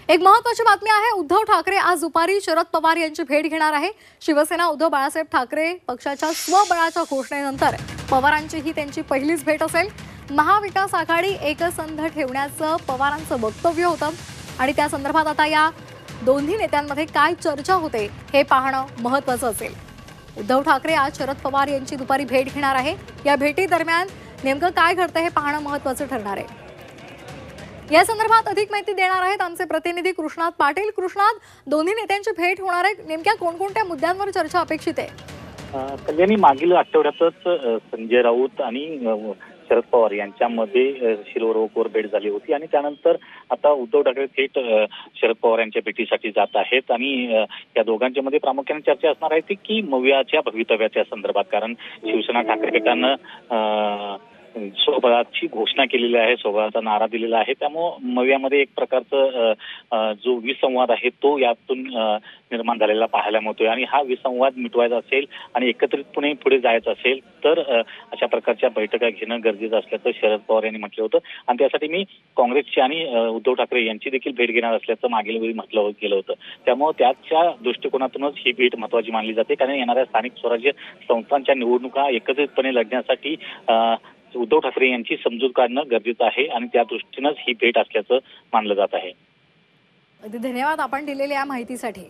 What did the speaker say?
एक महत्त्वाची बातमी आहे। उद्धव ठाकरे आज दुपारी शरद पवार यांची भेट घेणार आहे। शिवसेना उद्धव बाळासाहेब ठाकरे पक्षाच्या स्वबळाच्या घोषणेनंतर पवारांची ही त्यांची पहिलीच भेट असेल। महाविकास आघाडी एकसंध ठेवण्याचं पवारांचं वक्तव्य होतं आणि त्या संदर्भात आता या दोन्ही नेत्यांमध्ये काय चर्चा होते हे पाहणं महत्त्वाचं असेल। उद्धव ठाकरे आज शरद पवार यांची दुपारी भेट घेणार आहे। या भेटीदरम्यान नेमकं काय घडतं हे पाहणं महत्त्वाचं ठरणार आहे। या संदर्भात अधिक माहिती देणार आहेत आमचे प्रतिनिधी कृष्णात पाटील। कृष्णात, दोन्ही नेत्यांची भेट होणार आहे, नेमक्या कोणकोणत्या मुद्द्यांवर चर्चा अपेक्षित आहे? कल्याणी, मागील आठवड्यातच संजय राऊत आणि शरद पवार यांच्यामध्ये शिरोरोवर भेट झाली होती आणि त्यानंतर आता उद्धव ठाकरे थेट शरद पवार यांच्या भेटीसाठी जात आहेत आणि या दोघांच्या मध्ये प्रामुख्याने चर्चा असणार आहे की मवियाच्या भवितव्याच्या संदर्भात, कारण शिवसेना ठाकरे गटानं स्वबळाची घोषणा केलेली आहे, स्वबळाचा नारा दिलेला आहे। त्यामुळे मवियामध्ये एक प्रकारचं जो विसंवाद आहे तो यातून निर्माण झालेला पाहायला मिळतोय आणि हा विसंवाद मिटवायचा असेल आणि एकत्रितपणे पुढे जायचं असेल तर अशा प्रकारच्या बैठका घेणं गरजेचं असल्याचं शरद पवार यांनी म्हटलं होतं आणि त्यासाठी मी काँग्रेसची आणि उद्धव ठाकरे यांची देखील भेट घेणार असल्याचं मागील वेळी म्हटलं गेलं होतं। त्यामुळे त्याच्या दृष्टिकोनातूनच ही भेट महत्त्वाची मानली जाते, कारण येणाऱ्या स्थानिक स्वराज्य संस्थांच्या निवडणुका एकत्रितपणे लढण्यासाठी उद्धव ठाकरे यांची समजूत काढणं गरजेचं आहे आणि त्या दृष्टीनंच ही भेट असल्याचं मानलं जात आहे। धन्यवाद आपण दिलेल्या या माहितीसाठी।